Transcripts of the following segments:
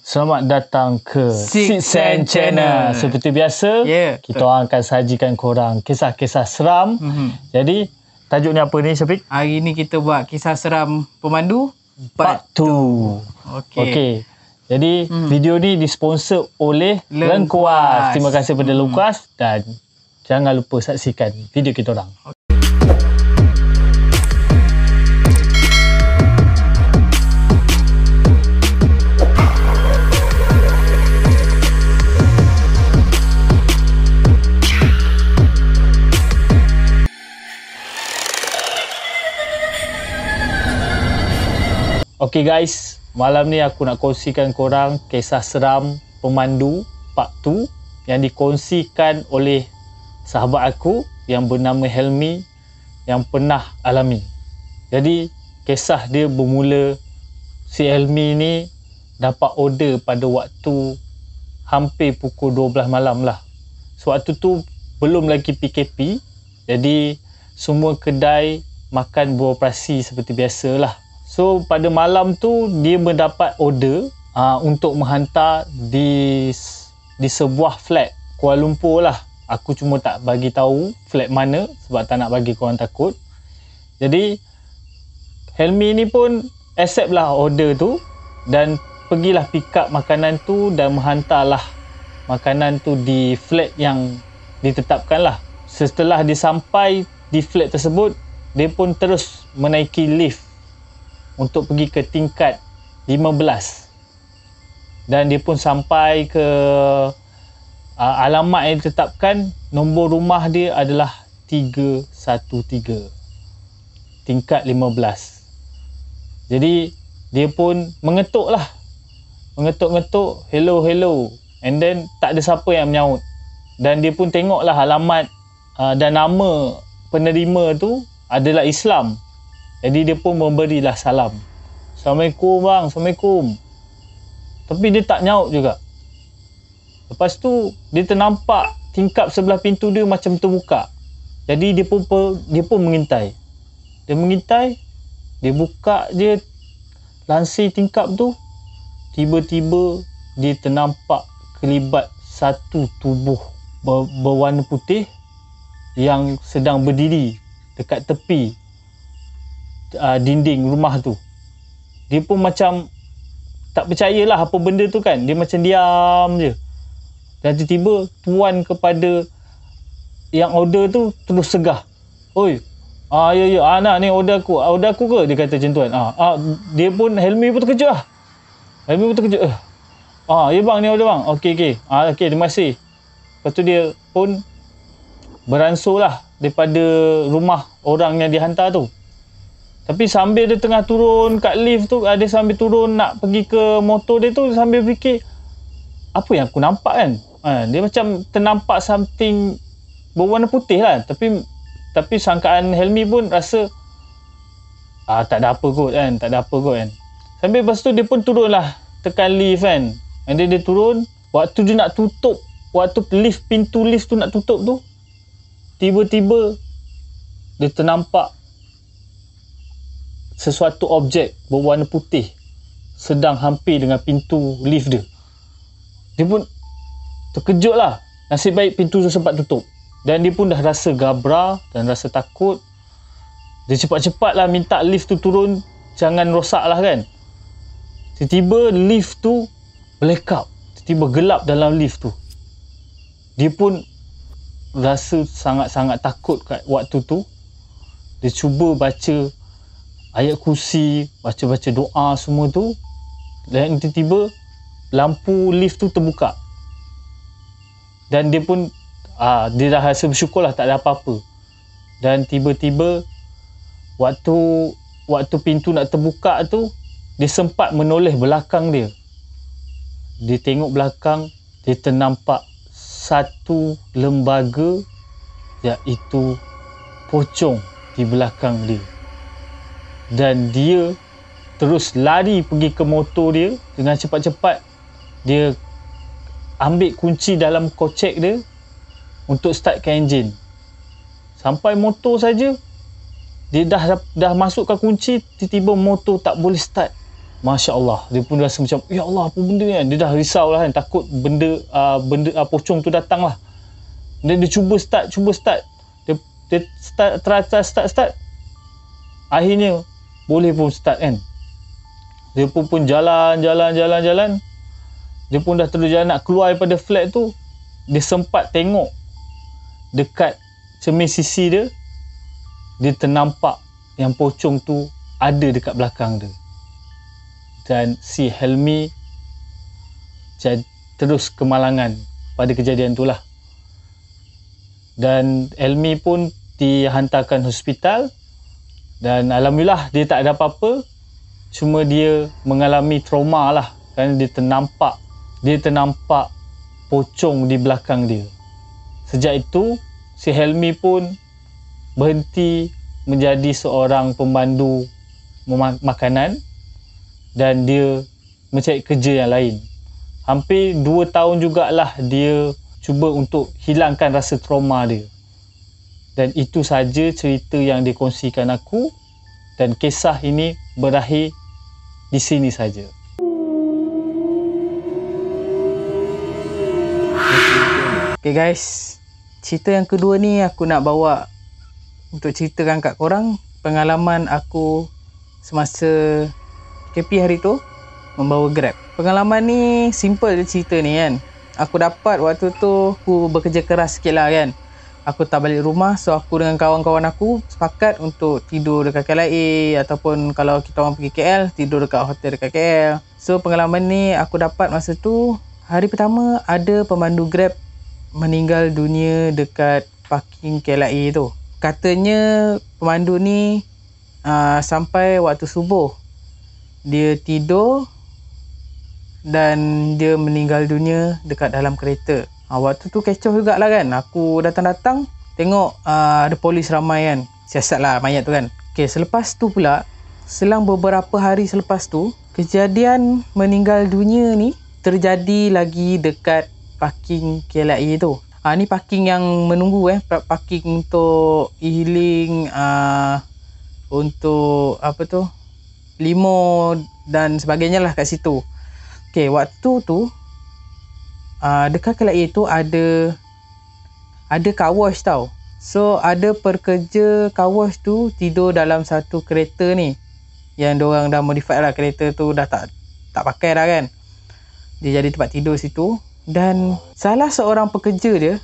Selamat datang ke Six Sense Channel. Seperti biasa, kita orang akan sajikan korang kisah-kisah seram. Jadi, tajuk ni apa ni, Syafiq? Hari ni kita buat kisah seram pemandu Part 2. Okey. Jadi, video ni disponsor oleh Lengkuas. Terima kasih kepada Lengkuas dan jangan lupa saksikan video kita orang. Okay guys, malam ni aku nak kongsikan korang kisah seram pemandu Part 2 yang dikongsikan oleh sahabat aku yang bernama Helmi yang pernah alami. Jadi kisah dia bermula, si Helmi ni dapat order pada waktu hampir pukul 12 malam lah. Sewaktu tu belum lagi PKP, jadi semua kedai makan beroperasi seperti biasalah. So pada malam tu dia mendapat order untuk menghantar di sebuah flat Kuala Lumpur lah. Aku cuma tak bagi tahu flat mana sebab tak nak bagi korang takut. Jadi Helmi ni pun accept lah order tu dan pergilah pick up makanan tu dan menghantarlah makanan tu di flat yang ditetapkan lah. Setelah dia sampai di flat tersebut, dia pun terus menaiki lift untuk pergi ke tingkat 15 dan dia pun sampai ke alamat yang ditetapkan. Nombor rumah dia adalah 313 tingkat 15. Jadi dia pun mengetuk, hello, and then tak ada siapa yang menyaut dan dia pun tengoklah alamat dan nama penerima tu adalah Islam. Jadi dia pun memberilah salam. Assalamualaikum bang, Assalamualaikum. Tapi dia tak nyaut juga. Lepas tu dia ternampak tingkap sebelah pintu dia macam terbuka. Jadi dia pun mengintai. Dia mengintai, dia buka je lansir tingkap tu. Tiba-tiba dia ternampak kelibat satu tubuh berwarna putih yang sedang berdiri dekat tepi dinding rumah tu. Dia pun macam tak percayalah apa benda tu kan. Dia macam diam je. Dan tiba-tiba tuan kepada yang order tu terus segah. Oi, ya, nak ni order aku ke? Dia kata macam tu kan. Dia pun, Helmi pun terkejut lah. Ya bang, ni order bang. Okey, terima kasih. Lepas tu dia pun beransur lah daripada rumah orang yang dihantar tu. Tapi sambil dia tengah turun kat lift tu, dia sambil turun nak pergi ke motor dia tu, sambil fikir, apa yang aku nampak kan? Dia macam ternampak something berwarna putih lah. Tapi sangkaan Helmi pun rasa, tak ada apa kot kan. Sambil lepas tu dia pun turun lah, tekan lift kan. And then dia turun, waktu dia nak tutup, waktu pintu lift tu nak tutup tu, tiba-tiba dia ternampak sesuatu objek berwarna putih sedang hampir dengan pintu lift dia. Dia pun terkejut lah. Nasib baik pintu tu sempat tutup. Dan dia pun dah rasa gabra dan rasa takut. Dia cepat-cepat lah minta lift tu turun, jangan rosak lah kan. Tiba-tiba lift tu blackout. Tiba-tiba gelap dalam lift tu. Dia pun rasa sangat-sangat takut kat waktu tu. Dia cuba baca ayat kursi, baca-baca doa semua tu. Dan tiba-tiba lampu lift tu terbuka. Dan dia pun dia dah rasa bersyukur lah tak ada apa-apa. Dan tiba-tiba waktu pintu nak terbuka tu, dia sempat menoleh belakang dia. Dia tengok belakang, dia ternampak satu lembaga, iaitu pocong di belakang dia. Dan dia terus lari pergi ke motor dia dengan cepat-cepat. Dia ambil kunci dalam kocek dia untuk startkan enjin. Sampai motor saja, dia dah masukkan kunci, tiba-tiba motor tak boleh start. Masya Allah, dia pun rasa macam, ya Allah, apa benda ni kan. Dia dah risau lah kan, takut benda pocong tu datang lah. Dan dia cuba start. Dia start. Akhirnya boleh pun start kan. Dia pun jalan. Dia pun dah terus jalan nak keluar daripada flat tu. Dia sempat tengok dekat cermin sisi dia. Dia ternampak yang pocong tu ada dekat belakang dia. Dan si Helmi terus kemalangan pada kejadian itulah. Dan Helmi pun dihantarkan hospital dan alhamdulillah dia tak ada apa-apa, cuma dia mengalami trauma lah kerana dia ternampak pocong di belakang dia. Sejak itu si Helmi pun berhenti menjadi seorang pemandu makanan dan dia mencari kerja yang lain. Hampir 2 tahun jugalah dia cuba untuk hilangkan rasa trauma dia. Dan itu saja cerita yang dikongsikan aku, dan kisah ini berakhir di sini saja. Okay guys, cerita yang kedua ni aku nak bawa untuk ceritakan kat korang pengalaman aku semasa KP hari tu membawa Grab. Pengalaman ni simple je cerita ni kan. Aku dapat waktu tu aku bekerja keras sikit lah kan. Aku tak balik rumah, so aku dengan kawan-kawan aku sepakat untuk tidur dekat KLIA ataupun kalau kita orang pergi KL, tidur dekat hotel dekat KL. So pengalaman ni aku dapat masa tu, hari pertama ada pemandu Grab meninggal dunia dekat parking KLIA tu. Katanya pemandu ni sampai waktu subuh dia tidur dan dia meninggal dunia dekat dalam kereta. Waktu tu kecoh jugalah kan. Aku datang-datang tengok ada polis ramai kan. Siasat lah mayat tu kan. Okay, selepas tu pula, selang beberapa hari selepas tu, kejadian meninggal dunia ni terjadi lagi dekat parking KLIA tu. Ni parking yang menunggu parking untuk e-hailing, untuk apa tu, limo dan sebagainya lah kat situ. Okay, waktu tu dekat KLIA tu ada car wash tau. So ada pekerja car wash tu tidur dalam satu kereta ni, yang diorang dah modify lah, kereta tu dah tak pakai dah kan. Dia jadi tempat tidur situ. Dan salah seorang pekerja dia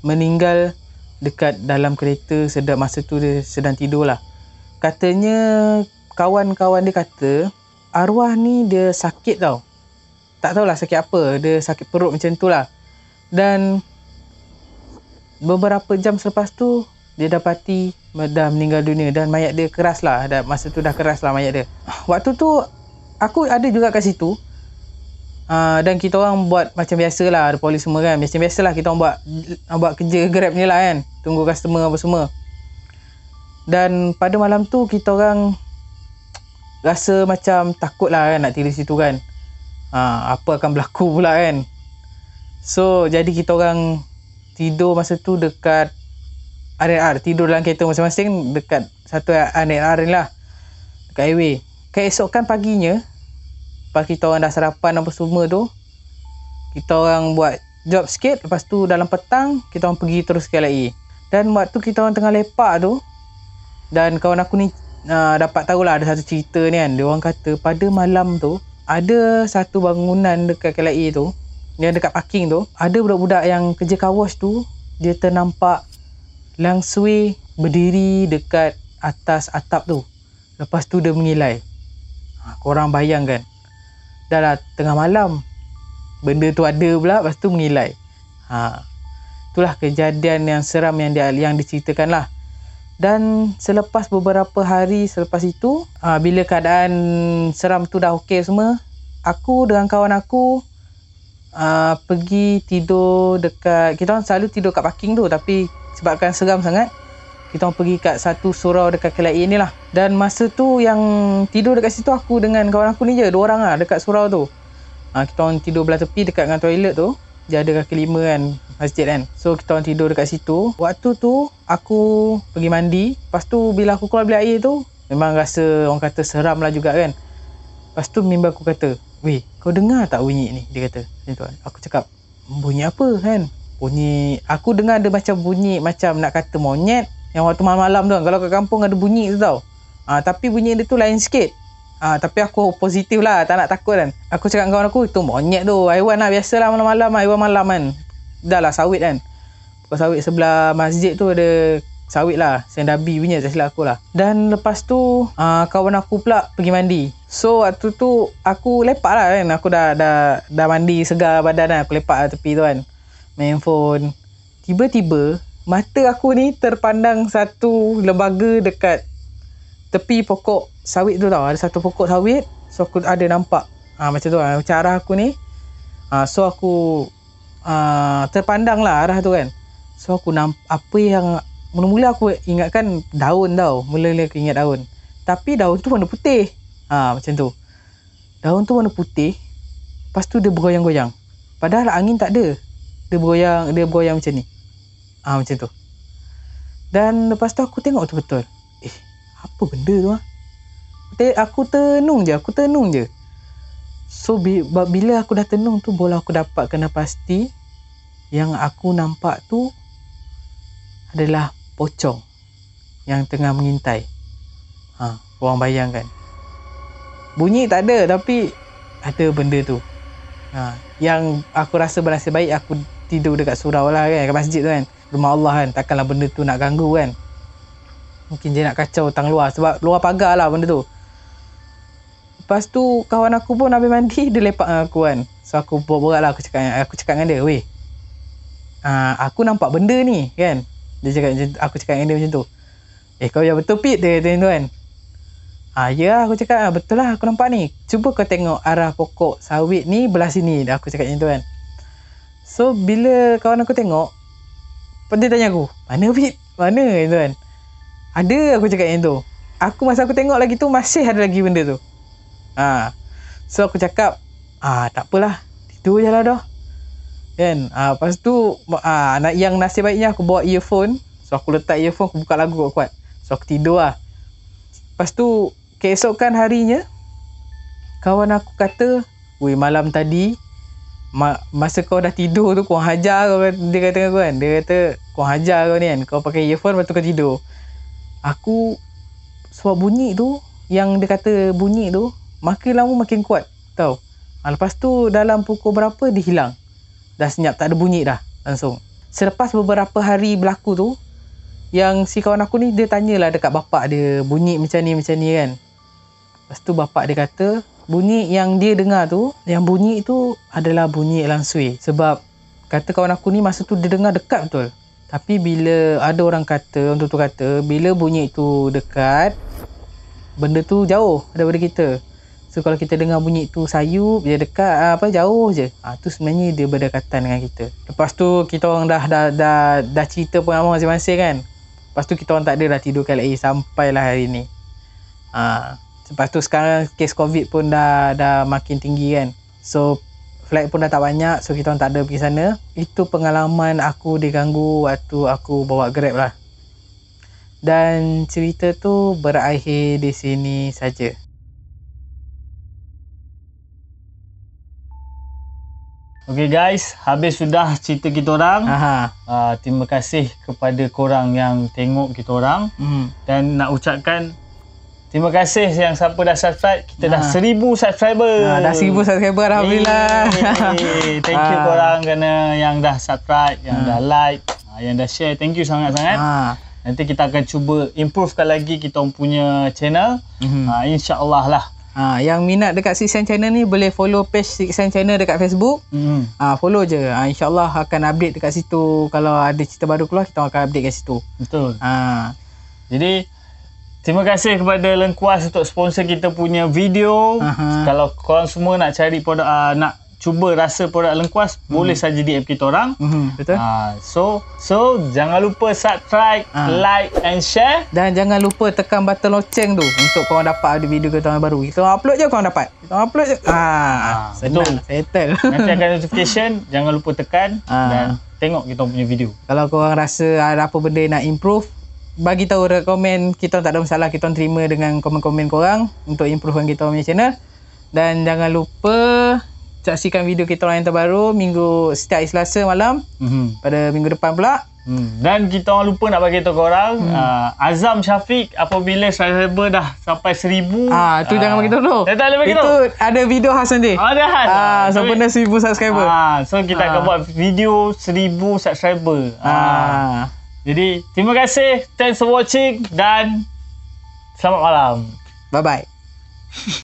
meninggal dekat dalam kereta masa tu dia sedang tidur lah. Katanya kawan-kawan dia kata arwah ni dia sakit tau. Tak tahulah sakit apa, dia sakit perut macam tu lah. Dan beberapa jam selepas tu dia dapati dah meninggal dunia dan mayat dia keras lah. Masa tu dah keras lah mayat dia. Waktu tu aku ada juga kat situ. Dan kita orang buat macam biasa lah, ada polis semua kan. Macam biasa lah kita orang buat kerja Grab ni lah kan. Tunggu customer apa semua. Dan pada malam tu kita orang rasa macam takut lah kan nak tidur situ kan. Apa akan berlaku pula kan. So jadi kita orang tidur masa tu dekat RNR. Tidur dalam kereta masing-masing dekat satu RNR ni lah, dekat highway. Keesokan paginya, lepas kita orang dah sarapan apa semua tu, kita orang buat job sikit. Lepas tu dalam petang kita orang pergi terus ke KLIA. Dan waktu kita orang tengah lepak tu, dan kawan aku ni dapat tahulah ada satu cerita ni kan. Dia orang kata pada malam tu ada satu bangunan dekat KLIA tu, yang dekat parking tu, ada budak-budak yang kerja car wash tu, dia ternampak langsui berdiri dekat atas atap tu. Lepas tu dia mengilai. Korang bayangkan, dah lah tengah malam, benda tu ada pula, lepas tu mengilai. Itulah kejadian yang seram yang diceritakan lah. Dan selepas beberapa hari selepas itu, bila keadaan seram tu dah okey semua, aku dengan kawan aku pergi tidur dekat, kita orang selalu tidur kat parking tu, tapi sebabkan seram sangat, kita orang pergi kat satu surau dekat KLIA ni lah. Dan masa tu yang tidur dekat situ aku dengan kawan aku ni je, 2 orang lah dekat surau tu. Kita orang tidur belah tepi dekat dengan toilet tu. Dia ada kaki 5 kan, masjid kan. So kita orang tidur dekat situ. Waktu tu aku pergi mandi. Lepas tu bila aku keluar bilik air tu, memang rasa orang kata seram lah juga kan. Lepas tu member aku kata, weh, kau dengar tak bunyi ni? Dia kata macam tu kan. Aku cakap, bunyi apa kan? Bunyi, aku dengar ada macam bunyi macam nak kata monyet yang waktu malam-malam tu kan. Kalau kat kampung ada bunyi tu tau. Tapi bunyi dia tu lain sikit. Tapi aku positif lah, tak nak takut kan. Aku cakap dengan kawan aku, itu monyet tu, haiwan lah, biasalah malam-malam, haiwan malam kan. Dah lah sawit kan. Pokok sawit sebelah masjid tu ada sawit lah, sendabi punya, tak silap aku lah. Dan lepas tu kawan aku pula pergi mandi. So waktu tu aku lepak lah kan. Aku dah mandi, segar badan kan. Aku lepak lah tepi tu kan, main phone. Tiba-tiba mata aku ni terpandang satu lembaga dekat tepi pokok sawit tu tau. Ada satu pokok sawit. So aku ada nampak macam tu lah, macam arah aku ni. So aku terpandang lah arah tu kan. So aku nampak apa yang mula-mula aku ingatkan daun tau. Mula-mula aku ingat daun. Tapi daun tu warna putih. Macam tu. Daun tu warna putih. Lepas tu dia bergoyang-goyang. Padahal angin tak ada. Dia bergoyang macam ni. Macam tu. Dan lepas tu aku tengok tu betul. Apa benda tu Aku tenung je. So bila aku dah tenung tu, bola aku dapat kena pasti yang aku nampak tu adalah pocong yang tengah mengintai. Korang bayangkan. Bunyi tak ada, tapi ada benda tu. Yang aku rasa bernasib baik aku tidur dekat surau lah kan, kat masjid tu kan, rumah Allah kan. Takkanlah benda tu nak ganggu kan. Mungkin dia nak kacau hutang luar, sebab luar pagar lah benda tu. Lepas tu kawan aku pun habis mandi, dia lepak dengan aku kan. So aku borak lah, aku cakap dengan dia, weh, aku nampak benda ni kan. Aku cakap dengan dia macam tu. Kau yang betul Pit, dia kata tu kan. Ya, aku cakap betul lah, aku nampak ni. Cuba kau tengok arah pokok sawit ni belah sini. Aku cakap macam tu kan. So bila kawan aku tengok, dia tanya aku, mana Pit? Mana? Itu kan. Ada, aku cakap macam tu. Masa aku tengok lagi tu, masih ada lagi benda tu. So aku cakap, tak apalah, tidur je lah dah kan. Lepas tu yang nasib baiknya aku bawa earphone. So aku letak earphone, aku buka lagu kuat-kuat. So aku tidur lah. Lepas tu keesokan harinya, kawan aku kata, weh, malam tadi masa kau dah tidur tu, kau hajar kau, dia kata dengan aku kan. Dia kata, kau hajar kau ni kan, kau pakai earphone, lepas tu kau tidur. Aku, sebab bunyi tu, yang dia kata bunyi tu makin lama makin kuat tau. Lepas tu dalam pukul berapa dia hilang. Dah senyap, tak ada bunyi dah langsung. Selepas beberapa hari berlaku tu, yang si kawan aku ni, dia tanyalah dekat bapak dia, bunyi macam ni kan. Lepas tu bapak dia kata, bunyi yang dia dengar tu, yang bunyi tu adalah bunyi elang sui. Sebab kata kawan aku ni, masa tu dia dengar dekat betul. Tapi bila ada orang kata, orang tu kata, bila bunyi tu dekat, benda tu jauh daripada kita. So kalau kita dengar bunyi tu sayup, dia dekat jauh je. Tu sebenarnya dia berdekatan dengan kita. Lepas tu kita orang dah cerita pengalaman masing-masing kan. Lepas tu kita orang tak ada dah tidur kat lagi sampailah hari ni. Lepas tu sekarang kes COVID pun dah makin tinggi kan. So flight pun dah tak banyak, so kita orang tak ada pergi sana. Itu pengalaman aku diganggu waktu aku bawa Grab lah. Dan cerita tu berakhir di sini saja. Okay guys, habis sudah cerita kita orang. Terima kasih kepada korang yang tengok kita orang. Dan nak ucapkan terima kasih yang siapa dah subscribe. Kita dah 1000 subscriber. Dah 1000 subscriber, alhamdulillah. Thank you korang kerana yang dah subscribe, yang dah like, yang dah share. Thank you sangat-sangat. Nanti kita akan cuba improvekan lagi kita punya channel. InsyaAllah lah. Yang minat dekat Sixth Sense Channel ni boleh follow page Sixth Sense Channel dekat Facebook. Follow je. InsyaAllah akan update dekat situ. Kalau ada cerita baru keluar, kita akan update kat situ. Betul. Jadi terima kasih kepada Lengkuas untuk sponsor kita punya video. Kalau korang semua nak cari produk, nak cuba rasa produk Lengkuas, boleh saja DM kita orang. Betul. So jangan lupa subscribe, like and share. Dan jangan lupa tekan button loceng tu untuk korang dapat ada video kita orang baru. Kita upload je korang dapat. Kita upload je. Senang, settle. Nanti akan notification, jangan lupa tekan dan tengok kita punya video. Kalau korang rasa ada apa benda nak improve, bagi tahu komen, kita tak ada masalah, kita terima dengan komen-komen korang untuk improvekan kita punya channel. Dan jangan lupa saksikan video kita orang yang terbaru setiap Selasa malam. Pada minggu depan pula. Dan kita orang lupa nak bagi tahu korang, Azam Syafiq apabila subscriber dah sampai 1000, tu jangan bagi tahu dulu. Tak boleh bagi tahu. Itu ada video khas nanti. Ada khas. Sempena 1000 subscriber. So kita akan buat video 1000 subscriber. Jadi terima kasih, thanks for watching dan selamat malam. Bye bye.